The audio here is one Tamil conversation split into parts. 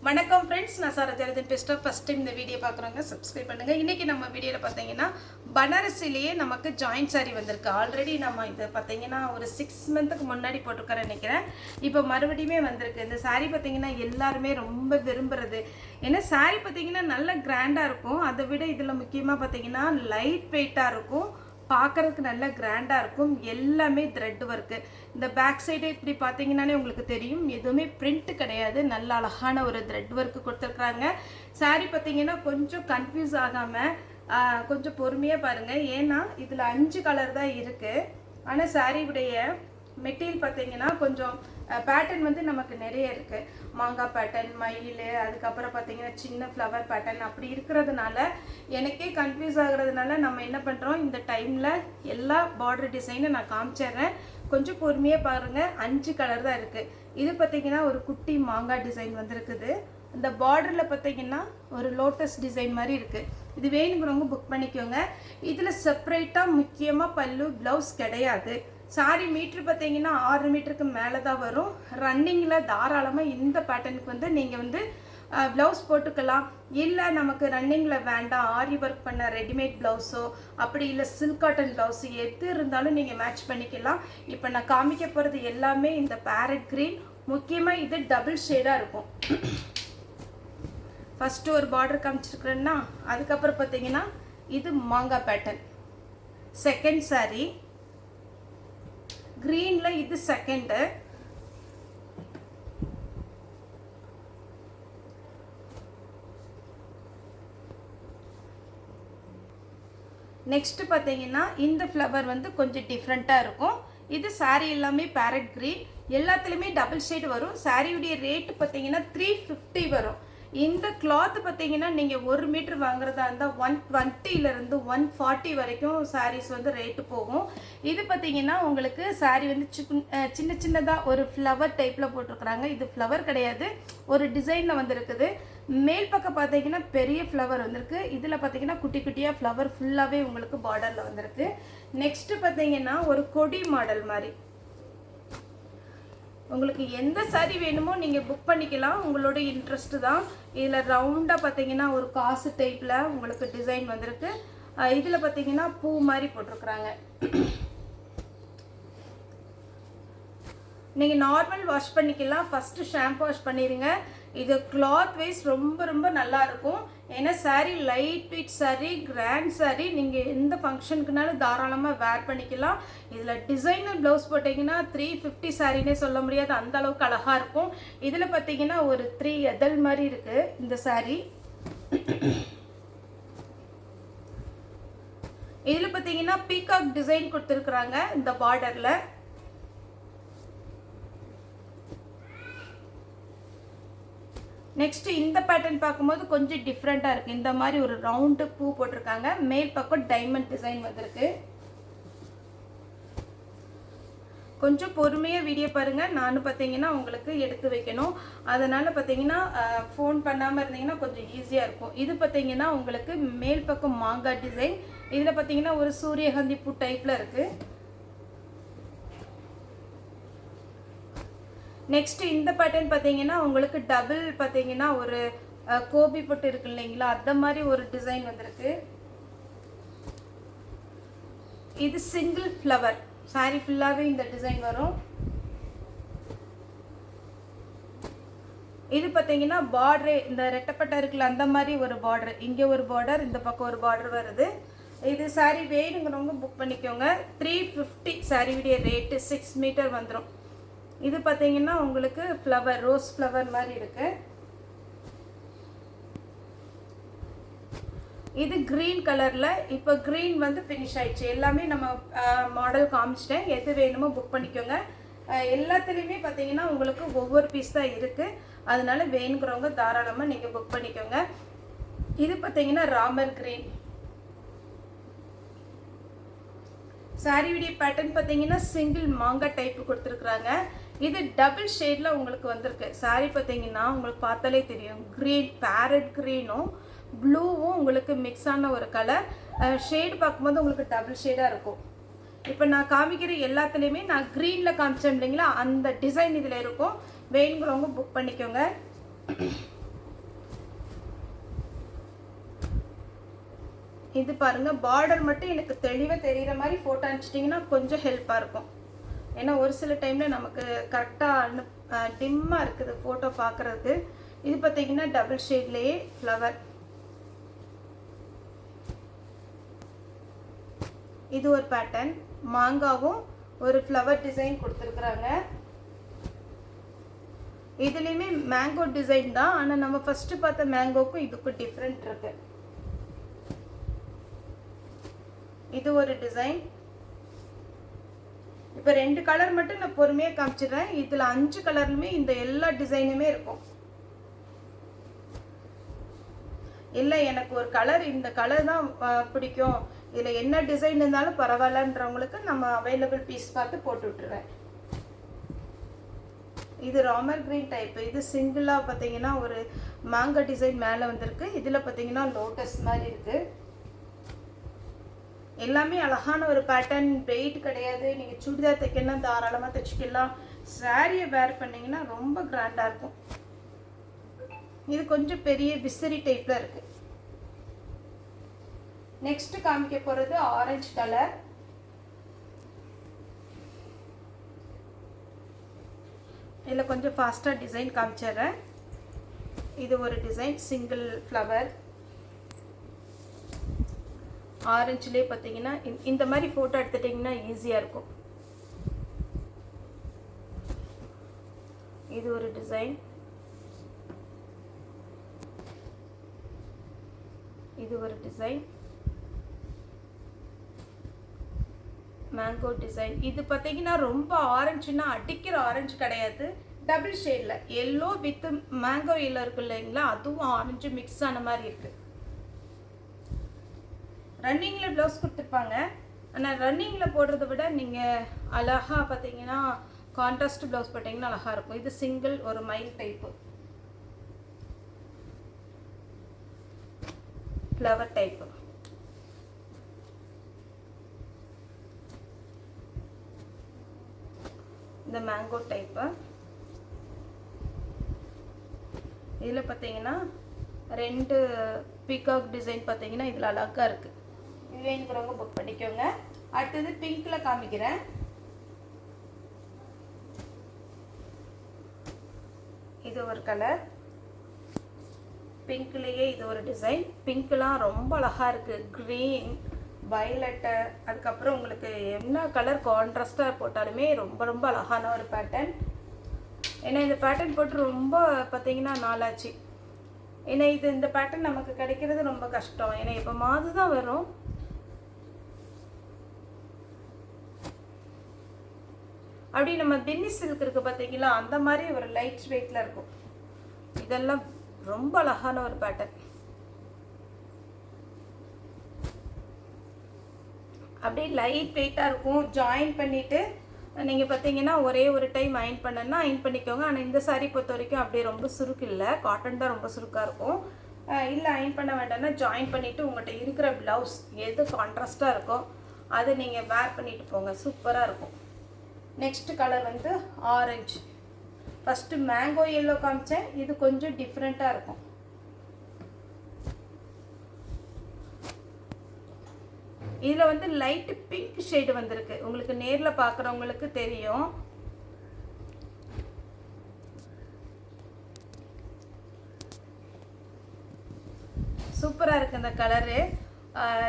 வணக்கம் ஃப்ரெண்ட்ஸ், நான் சாரா ஜெயலலிதன் பேசுகிறேன். ஃபஸ்ட் டைம் இந்த வீடியோ பார்க்குறவங்க சப்ஸ்கிரைப் பண்ணுங்கள். இன்றைக்கி நம்ம வீடியோவில் பார்த்தீங்கன்னா பனாரசிலேயே நமக்கு ஜாயின்ட் சாரீ வந்திருக்கு. ஆல்ரெடி நம்ம இதை பார்த்தீங்கன்னா ஒரு 6 மந்த்துக்கு முன்னாடி போட்டிருக்கிறேன் நினைக்கிறேன். இப்போ மறுபடியுமே வந்திருக்கு. இந்த சாரீ பார்த்தீங்கன்னா எல்லாருமே ரொம்ப விரும்புகிறது. ஏன்னா சாரீ பார்த்தீங்கன்னா நல்ல கிராண்டாக இருக்கும். அதை விட இதில் முக்கியமாக பார்த்தீங்கன்னா லைட் வெயிட்டாக இருக்கும், பார்க்குறதுக்கு நல்ல கிராண்டாக இருக்கும். எல்லாமே த்ரெட் ஒர்க்கு. இந்த பேக் சைடு இப்படி பார்த்தீங்கன்னாலே உங்களுக்கு தெரியும், எதுவுமே பிரிண்ட் கிடையாது. நல்ல அழகான ஒரு த்ரெட் ஒர்க்கு கொடுத்துருக்குறாங்க. சாரீ பார்த்தீங்கன்னா கொஞ்சம் கன்ஃபியூஸ் ஆகாமல் கொஞ்சம் பொறுமையாக பாருங்கள். ஏன்னா இதில் 5 கலர் தான் இருக்குது. ஆனால் சாரீவுடைய மெட்டீரியல் பார்த்தீங்கன்னா கொஞ்சம் பேட்டர்ன் வந்து நமக்கு நிறைய இருக்குது. மாங்காய் பேட்டர்ன், மயில், அதுக்கப்புறம் பார்த்தீங்கன்னா சின்ன ஃப்ளவர் பேட்டர்ன் அப்படி இருக்கிறதுனால எனக்கே கன்ஃபியூஸ் ஆகுறதுனால நம்ம என்ன பண்ணுறோம், இந்த டைமில் எல்லா பார்டர் டிசைனை நான் காமிச்சிட்றேன். கொஞ்சம் பொறுமையாக பாருங்கள். 5 கலர் தான் இருக்குது. இது பார்த்தீங்கன்னா ஒரு குட்டி மாங்காய் டிசைன் வந்துருக்குது. இந்த பார்டரில் பார்த்தீங்கன்னா ஒரு லோட்டஸ் டிசைன் மாதிரி இருக்குது. இது வேணுங்கிறவங்க புக் பண்ணிக்கோங்க. இதில் செப்பரேட்டாக முக்கியமாக பல்லு ப்ளவுஸ் கிடையாது. சாரி மீட்ரு பார்த்தீங்கன்னா 6 மீட்டருக்கு மேலே தான் வரும். ரன்னிங்கில் தாராளமாக இந்த பேட்டர்னுக்கு வந்து நீங்கள் வந்து ப்ளவுஸ் போட்டுக்கலாம். இல்லை நமக்கு ரன்னிங்கில் வேண்டாம், ஆரி ஒர்க் பண்ண ரெடிமேட் ப்ளவுஸோ அப்படி இல்லை சில்க் காட்டன் ப்ளவுஸு எது இருந்தாலும் நீங்கள் மேட்ச் பண்ணிக்கலாம். இப்போ நான் காமிக்க போகிறது எல்லாமே இந்த பேரட் க்ரீன். முக்கியமாக இது டபுள் ஷேடாக இருக்கும். ஃபஸ்ட்டு ஒரு பார்டர் காமிச்சிருக்கிறேன்னா, அதுக்கப்புறம் பார்த்தீங்கன்னா இது மாங்காய் பேட்டர்ன். செகண்ட் சாரீ க்ரீனில், இது செகண்டு. நெக்ஸ்ட் பார்த்தீங்கன்னா இந்த ஃப்ளவர் வந்து கொஞ்சம் டிஃப்ரெண்ட்டாக இருக்கும். இது சாரீ எல்லாமே பேரட் க்ரீன். எல்லாத்துலேயுமே டபுள் ஷேட் வரும். சாரியுடைய ரேட்டு பார்த்தீங்கன்னா 350 வரும். இந்த கிளாத் பார்த்தீங்கன்னா நீங்கள் 1 மீட்டர் வாங்குறதா இருந்தால் 120லேருந்து 140 வரைக்கும் சாரீஸ் வந்து ரேட்டு போகும். இது பார்த்தீங்கன்னா உங்களுக்கு சாரீ வந்து சின்ன சின்னதாக ஒரு ஃப்ளவர் டைப்பில் போட்டிருக்கிறாங்க. இது ஃப்ளவர் கிடையாது, ஒரு டிசைனில் வந்துருக்குது. மேல் பக்கம் பார்த்தீங்கன்னா பெரிய ஃப்ளவர் வந்திருக்கு. இதில் பார்த்தீங்கன்னா குட்டி குட்டியாக ஃப்ளவர் ஃபுல்லாகவே உங்களுக்கு பார்டரில் வந்திருக்கு. நெக்ஸ்ட்டு பார்த்தீங்கன்னா ஒரு கொடி மாடல் மாதிரி. உங்களுக்கு எந்த சாரீ வேணுமோ நீங்கள் புக் பண்ணிக்கலாம், உங்களோட இன்ட்ரெஸ்ட்டு தான். இதில் ரவுண்டாக பார்த்தீங்கன்னா ஒரு காசு டைப்பில் உங்களுக்கு டிசைன் வந்திருக்கு. இதில் பார்த்தீங்கன்னா பூ மாதிரி போட்டிருக்குறாங்க. நீங்கள் நார்மல் வாஷ் பண்ணிக்கலாம். ஃபஸ்ட்டு ஷாம்பு வாஷ் பண்ணிடுங்க. இது கிளாத் வைஸ் ரொம்ப ரொம்ப நல்லாயிருக்கும். ஏன்னா sari light weight sari, grand sari. நீங்கள் எந்த ஃபங்க்ஷனுக்குனாலும் தாராளமாக வேர் பண்ணிக்கலாம். இதில் டிசைனர் ப்ளவுஸ் போட்டிங்கன்னா 350 சாரீனே சொல்ல முடியாது, அந்த அளவுக்கு அழகாக இருக்கும். இதில் பார்த்தீங்கன்னா ஒரு 3 எதல் மாதிரி இருக்குது இந்த சாரீ. இதில் பார்த்தீங்கன்னா பீகாக் டிசைன் கொடுத்துருக்குறாங்க இந்த பார்டரில். நெக்ஸ்ட்டு இந்த பேட்டர்ன் பார்க்கும்போது கொஞ்சம் டிஃப்ரெண்ட்டாக இருக்குது. இந்த மாதிரி ஒரு ரவுண்டு பூ போட்டிருக்காங்க. மேல் பக்கம் டைமண்ட் டிசைன் வந்திருக்கு. கொஞ்சம் பொறுமையாக வீடியோ பாருங்கள். நானும் பார்த்தீங்கன்னா உங்களுக்கு எடுத்து வைக்கணும். அதனால் பார்த்தீங்கன்னா ஃபோன் பண்ணாமல் இருந்தீங்கன்னா கொஞ்சம் ஈஸியாக இருக்கும். இது பார்த்தீங்கன்னா உங்களுக்கு மேல் பக்கம் மாங்காய் டிசைன். இதில் பார்த்தீங்கன்னா ஒரு சூரியகாந்தி பூ டைப்பில் இருக்குது. நெக்ஸ்ட்டு இந்த பேட்டர்ன் பார்த்தீங்கன்னா உங்களுக்கு டபுள் பார்த்தீங்கன்னா ஒரு கோபி பொட்டு இருக்கு இல்லைங்களா, அந்த மாதிரி ஒரு டிசைன் வந்திருக்கு. இது சிங்கிள் ஃப்ளவர். சாரீ ஃபுல்லாகவே இந்த டிசைன் வரும். இது பார்த்தீங்கன்னா பார்டரு இந்த ரெட்டப்பட்டை இருக்குல்ல, அந்த மாதிரி ஒரு பார்டரு. இங்கே ஒரு பார்டர், இந்த பக்கம் ஒரு பார்டர் வருது. இது சாரீ வேணுங்கிறவங்க புக் பண்ணிக்கோங்க. 350 சாரியுடைய ரேட்டு. 6 மீட்டர் வந்துடும். இது பார்த்தீங்கன்னா உங்களுக்கு ஃப்ளவர், ரோஸ் ஃப்ளவர் மாதிரி இருக்கு. இது க்ரீன் கலரில். இப்போ க்ரீன் வந்து ஃபினிஷ் ஆயிடுச்சு. எல்லாமே நம்ம மாடல் காமிச்சிட்டேன். எது வேணுமோ புக் பண்ணிக்கோங்க. எல்லாத்துலேயுமே பார்த்தீங்கன்னா உங்களுக்கு ஒவ்வொரு பீஸ் தான் இருக்குது. அதனால வேணுங்கிறவங்க தாராளமாக நீங்கள் புக் பண்ணிக்கோங்க. இது பார்த்தீங்கன்னா ராமர் க்ரீன். சாரியுடைய பேட்டர்ன் பார்த்தீங்கன்னா சிங்கிள் மாங்காய் டைப்பு கொடுத்துருக்குறாங்க. இது டபுள் ஷேடில் உங்களுக்கு வந்திருக்கு. சாரீ பார்த்தீங்கன்னா உங்களுக்கு பார்த்தாலே தெரியும், க்ரீன், பேரட் க்ரீனும் ப்ளூவும் உங்களுக்கு மிக்ஸ் ஆன ஒரு கலர். ஷேடு பார்க்கும்போது உங்களுக்கு டபுள் ஷேடாக இருக்கும். இப்போ நான் காமிக்கிற எல்லாத்துலேயுமே நான் க்ரீனில் காமிச்சேன் இல்லைங்களா, அந்த டிசைன் இதில் இருக்கும். வேணுங்கிறவங்க புக் பண்ணிக்கோங்க. இது பாருங்கள், பார்டர் மட்டும் எனக்கு தெளிவாக தெரிகிற மாதிரி ஃபோட்டோ அனுப்பிச்சிட்டிங்கன்னா கொஞ்சம் ஹெல்ப்பாக இருக்கும். ஏன்னா ஒரு சில டைமில் நமக்கு கரெக்டாக டிம்மாக இருக்குது ஃபோட்டோ பார்க்குறதுக்கு. இது பார்த்திங்கன்னா டபுள் ஷேட்லேயே ஃப்ளவர். இது ஒரு பேட்டர்ன், மாங்காவும் ஒரு ஃப்ளவர் டிசைன் கொடுத்துருக்குறாங்க. இதுலேயுமே மேங்கோ டிசைன் தான், ஆனால் நம்ம ஃபஸ்ட்டு பார்த்த மேங்கோக்கும் இதுக்கும் டிஃப்ரெண்ட் இருக்கு. இது ஒரு டிசைன். இப்போ 2 கலர் மட்டும் நான் பொறுமையாக காமிச்சிடுறேன். இதில் 5 கலர்லுமே இந்த எல்லா டிசைனுமே இருக்கும். இல்லை எனக்கு ஒரு கலர், இந்த கலர் தான் பிடிக்கும், இதில் என்ன டிசைன் இருந்தாலும் பரவாயில்லன்றவங்களுக்கு நம்ம அவைலபிள் பீஸ் பார்த்து போட்டு விட்டுருவேன். இது ராமர் கிரீன் டைப்பு. இது சிங்கிளாக பார்த்தீங்கன்னா ஒரு மேங்கோ டிசைன் மேலே வந்திருக்கு. இதில் பார்த்தீங்கன்னா லோட்டஸ் மாதிரி இருக்குது. எல்லாமே அழகான ஒரு பேட்டர்ன், வெயிட் கிடையாது. நீங்கள் சுடிதார் தைக்கணும் தாராளமாக தைச்சிக்கலாம். சாரியை வேர் பண்ணிங்கன்னா ரொம்ப கிராண்டாக இருக்கும். இது கொஞ்சம் பெரிய விசிறி டைப்பில் இருக்குது. நெக்ஸ்ட்டு காமிக்க போகிறது ஆரஞ்சு கலர். இதில் கொஞ்சம் ஃபாஸ்ட்டாக டிசைன் காமிச்சிடுறேன். இது ஒரு டிசைன், சிங்கிள் ஃப்ளவர். ஆரஞ்சுலேயே பார்த்தீங்கன்னா இந்த மாதிரி ஃபோட்டோ எடுத்துட்டிங்கன்னா ஈஸியாக இருக்கும். இது ஒரு டிசைன். இது ஒரு டிசைன், மேங்கோ டிசைன். இது பார்த்தீங்கன்னா ரொம்ப ஆரஞ்சுன்னா அடிக்கிற ஆரஞ்சு கிடையாது, டபுள் ஷேடில் எல்லோ வித் மேங்கோ எல்லோ இருக்கு இல்லைங்களா, அதுவும் ஆரஞ்சு மிக்ஸ் ஆன மாதிரி இருக்குது. ரன்னிங்கில் ப்ளவுஸ் கொடுத்துருப்பாங்க. ஆனால் ரன்னிங்கில் போடுறத விட நீங்கள் அழகாக பார்த்தீங்கன்னா கான்ட்ராஸ்ட் ப்ளவுஸ் போட்டிங்கன்னா அழகாக இருக்கும். இது சிங்கிள் ஒரு மைல் டைப்பு ஃப்ளவர் டைப்பு. இந்த மேங்கோ டைப்பு. இதில் பார்த்தீங்கன்னா 2 பீகாக் டிசைன் பார்த்தீங்கன்னா இதில் அழகாக இருக்குது. இது வேணுங்கிறவங்க புக் பண்ணிக்கோங்க. அடுத்தது பிங்க்கில் காமிக்கிறேன். இது ஒரு கலர், பிங்க்லேயே இது ஒரு டிசைன். பிங்க்லாம் ரொம்ப அழகாக இருக்குது. க்ரீன், வயலட்டு, அதுக்கப்புறம் உங்களுக்கு என்ன கலர் கான்ட்ராஸ்டாக போட்டாலுமே ரொம்ப ரொம்ப அழகான ஒரு பேட்டர்ன். ஏன்னா இந்த பேட்டர்ன் போட்டு ரொம்ப பார்த்தீங்கன்னா நாளாச்சு. ஏன்னா இந்த பேட்டர்ன் நமக்கு கிடைக்கிறது ரொம்ப கஷ்டம். ஏன்னா இப்போ மாது தான் வரும். அப்படி நம்ம பின்னி சில்க் இருக்குது பார்த்தீங்களா, அந்த மாதிரி ஒரு லைட் வெயிட்டில் இருக்கும். இதெல்லாம் ரொம்ப அழகான ஒரு பேட்டர்ன். அப்படியே லைட் வெயிட்டாக இருக்கும். ஜாயின் பண்ணிவிட்டு நீங்கள் பார்த்தீங்கன்னா ஒரே ஒரு டைம் அயன் பண்ணனா அயன் பண்ணிக்கோங்க. ஆனால் இந்த சாரீ பொறுத்த வரைக்கும் அப்படியே ரொம்ப சுருக்கு இல்லை, காட்டன் தான் ரொம்ப சுருக்காக இருக்கும். இல்லை அயன் பண்ண வேண்டாம்னா ஜாயின் பண்ணிவிட்டு உங்கள்கிட்ட இருக்கிற ப்ளவுஸ் எது கான்ட்ராஸ்ட்டாக இருக்கோ அதை நீங்கள் வேர் பண்ணிவிட்டு போங்க, சூப்பராக இருக்கும். நெக்ஸ்ட் கலர் வந்து ஆரஞ்சு. ஃபஸ்ட்டு மேங்கோ எல்லோ காமிச்சேன், இது கொஞ்சம் டிஃப்ரெண்ட்டாக இருக்கும். இதில் வந்து லைட்டு பிங்க் ஷேடு வந்திருக்கு. உங்களுக்கு நேரில் பார்க்குறவங்களுக்கு தெரியும். சூப்பராக இருக்குது இந்த கலரு.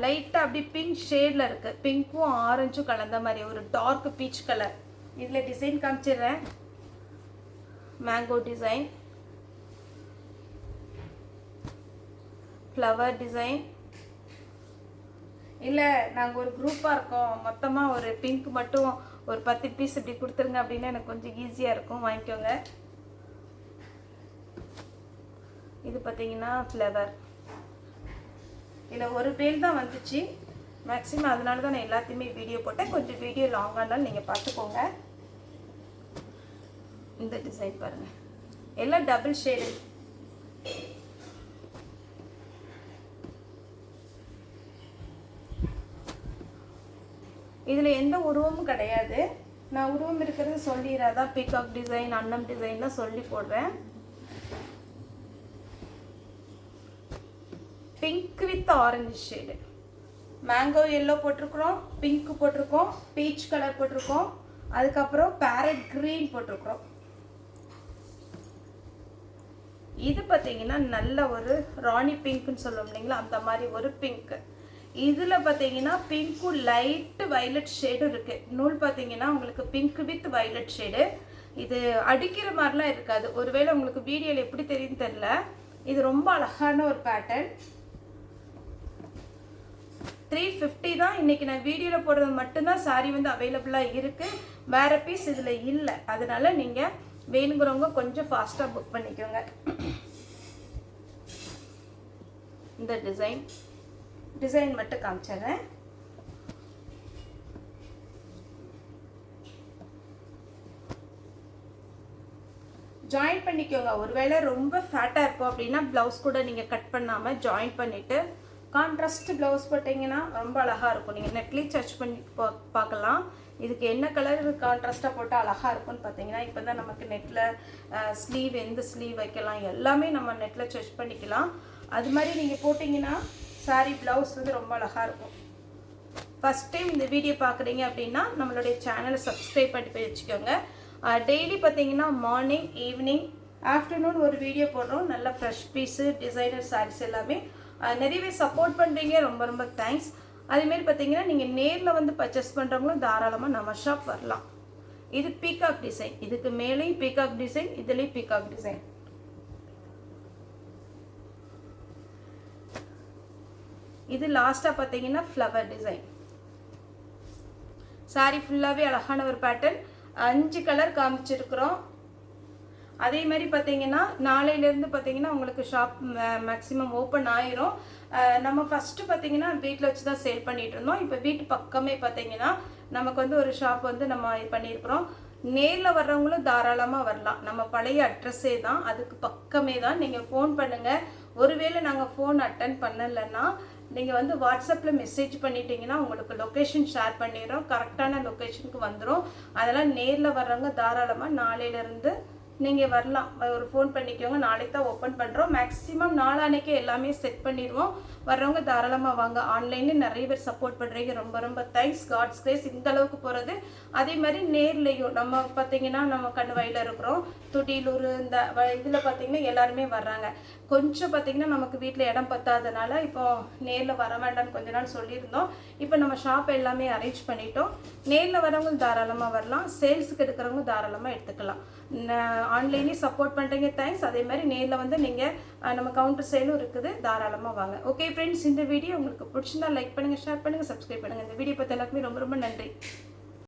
லைட்டாக அப்படி பிங்க் ஷேடில் இருக்குது. பிங்க்கும் ஆரஞ்சும் கலந்த மாதிரி ஒரு டார்க் பீச் கலர். இதில் டிசைன் காமிச்சிடுறேன். Mango design, flower design. இல்லை நாங்கள் ஒரு குரூப்பாக இருக்கோம், மொத்தமாக ஒரு பிங்க் மட்டும் ஒரு 10 பீஸ் இப்படி கொடுத்துருங்க அப்படின்னா எனக்கு கொஞ்சம் ஈஸியாக இருக்கும், வாங்கிக்கோங்க. இது பார்த்தீங்கன்னா ஃப்ளவர். இதில் ஒரு பேல் தான் வந்துச்சு மேக்ஸிமம், அதனால தான் நான் எல்லாத்தையுமே வீடியோ போட்டேன். கொஞ்சம் வீடியோ லாங்கானாலும் நீங்கள் பார்த்துக்கோங்க. இந்த டிசைன் பாருங்கள், எல்லாம் டபுள் ஷேடு. இதில் எந்த உருவமும் கிடையாது. நான் உருவம் இருக்கிறது சொல்லிடாதான், பீகாக் டிசைன், அன்னம் டிசைன்லாம் சொல்லி போடுறேன். Pink with orange shade. Mango yellow போட்டிருக்கிறோம், பிங்க் போட்டிருக்கோம், பீச் கலர் போட்டிருக்கோம், அதுக்கப்புறம் பேரட் க்ரீன் போட்டிருக்கிறோம். இது பார்த்தீங்கன்னா நல்ல ஒரு ராணி பிங்க்னு சொல்லுவோம் இல்லைங்களா, அந்த மாதிரி ஒரு பிங்க். இதில் பார்த்தீங்கன்னா பிங்க்கும் லைட்டு வயலட் ஷேடும் இருக்குது. நூல் பார்த்தீங்கன்னா உங்களுக்கு பிங்க் வித் வயலட் ஷேடு. இது அடிக்கிற மாதிரிலாம் இருக்காது. ஒருவேளை உங்களுக்கு வீடியோவில் எப்படி தெரியுன்னு தெரில. இது ரொம்ப அழகான ஒரு பேட்டர்ன். 350 தான். இன்றைக்கி நான் வீடியோவில் போடுறது மட்டும்தான் சாரீ வந்து அவைலபிளாக இருக்குது. வேறு பீஸ் இதில் இல்லை. அதனால் நீங்கள் வேணுங்கிறவங்க கொஞ்சம் ஃபாஸ்ட்டாக புக் பண்ணிக்கோங்க. இந்த டிசைன் மட்டும் காமிச்சிடுறேன். ஜாயின் பண்ணிக்கோங்க. ஒருவேளை ரொம்ப ஃபேட்டாக இருக்கும் அப்படின்னா ப்ளவுஸ் கூட நீங்கள் கட் பண்ணாமல் ஜாயின் பண்ணிவிட்டு கான்ட்ராஸ்ட் ப்ளவுஸ் போட்டிங்கன்னா ரொம்ப அழகாக இருக்கும். நீங்கள் நெட்லேயே சர்ச் பண்ணி பார்க்கலாம். இதுக்கு என்ன கலர் கான்ட்ராஸ்ட்டாக போட்டால் அழகாக இருக்கும்னு பார்த்தீங்கன்னா, இப்போ தான் நமக்கு நெட்டில் ஸ்லீவ் எந்த ஸ்லீவ் வைக்கலாம் எல்லாமே நம்ம நெட்டில் சர்ச் பண்ணிக்கலாம். அது மாதிரி நீங்கள் போட்டிங்கன்னா சாரீ ப்ளவுஸ் வந்து ரொம்ப அழகாக இருக்கும். ஃபஸ்ட் டைம் இந்த வீடியோ பார்க்குறீங்க அப்படின்னா நம்மளுடைய சேனலை சப்ஸ்கிரைப் பண்ணி போய் வச்சுக்கோங்க. டெய்லி பார்த்தீங்கன்னா மார்னிங், ஈவினிங், ஆஃப்டர்நூன் ஒரு வீடியோ போடுறோம். நல்ல ஃப்ரெஷ் பீஸு, டிசைனர் சாரீஸ் எல்லாமே நிறையவே சப்போர்ட் பண்ணுறீங்க. ரொம்ப ரொம்ப தேங்க்ஸ். அதேமாரி பார்த்தீங்கன்னா நீங்கள் நேரில் வந்து பர்ச்சேஸ் பண்ணுறவங்களும் தாராளமாக நம்ம ஷாப் வரலாம். இது பீகாக் டிசைன். இதுக்கு மேலேயும் பீகாக் டிசைன், இதுலேயும் பீகாக் டிசைன். இது லாஸ்ட்டாக பார்த்தீங்கன்னா ஃப்ளவர் டிசைன். சாரீ ஃபுல்லாகவே அழகான ஒரு பேட்டர்ன். 5 கலர் காமிச்சிருக்கிறோம். அதே மாதிரி பார்த்தீங்கன்னா நாளையிலேருந்து பார்த்தீங்கன்னா உங்களுக்கு ஷாப் மேக்ஸிமம் ஓப்பன் ஆயிரும். நம்ம ஃபஸ்ட்டு பார்த்தீங்கன்னா வீட்டில் வச்சு தான் சேல் பண்ணிகிட்டு இருந்தோம். இப்போ வீட்டு பக்கமே பார்த்தீங்கன்னா நமக்கு வந்து ஒரு ஷாப் வந்து நம்ம பண்ணியிருக்கிறோம். நேரில் வர்றவங்களும் தாராளமாக வரலாம். நம்ம பழைய அட்ரஸே தான், அதுக்கு பக்கமே தான். நீங்கள் ஃபோன் பண்ணுங்கள். ஒருவேளை நாங்கள் ஃபோன் அட்டன் பண்ணலைன்னா நீங்கள் வந்து வாட்ஸ்அப்பில் மெசேஜ் பண்ணிட்டீங்கன்னா உங்களுக்கு லொக்கேஷன் ஷேர் பண்ணிடுறோம். கரெக்டான லொக்கேஷனுக்கு வந்துடும். அதெல்லாம் நேரில் வர்றவங்க தாராளமாக நாளையிலேருந்து நீங்கள் வரலாம். ஒரு ஃபோன் பண்ணிக்கோங்க. நாளைக்கு தான் ஓப்பன் பண்ணுறோம். மேக்ஸிமம் நாளானைக்கே எல்லாமே செட் பண்ணிடுவோம். வர்றவங்க தாராளமாக வாங்க. ஆன்லைன்லேயும் நிறைய பேர் சப்போர்ட் பண்ணுறீங்க. ரொம்ப ரொம்ப தேங்க்ஸ். காட்ஸ் கிரேஸ் இந்த அளவுக்கு போகிறது. அதே மாதிரி நேர்லேயும் நம்ம பார்த்தீங்கன்னா நம்ம கண்ணுவாயில் இருக்கிறோம். துடியலூர் இந்த இதில் பார்த்தீங்கன்னா எல்லாருமே வர்றாங்க. கொஞ்சம் பார்த்தீங்கன்னா நமக்கு வீட்டில் இடம் பத்தாதனால இப்போ நேரில் வர வேண்டாம்னு கொஞ்ச நாள் சொல்லியிருந்தோம். இப்போ நம்ம ஷாப் எல்லாமே அரேஞ்ச் பண்ணிட்டோம். நேரில் வரவங்க தாராளமாக வரலாம். சேல்ஸுக்கு எடுக்கிறவங்க தாராளமாக எடுத்துக்கலாம். ஆன்லைன்லேயும் சப்போர்ட் பண்ணுறீங்க. தேங்க்ஸ். அதே மாதிரி நேரில் வந்து நீங்கள் நம்ம கவுண்டர் சேலும் இருக்குது. தாராளமாக வாங்க. ஓகே ஃப்ரெண்ட்ஸ், இந்த வீடியோ உங்களுக்கு பிடிச்சிருந்தா லைக் பண்ணுங்கள், ஷேர் பண்ணுங்கள், சப்ஸ்கிரைப் பண்ணுங்கள். இந்த வீடியோ பார்த்து எல்லாருக்குமே ரொம்ப ரொம்ப நன்றி.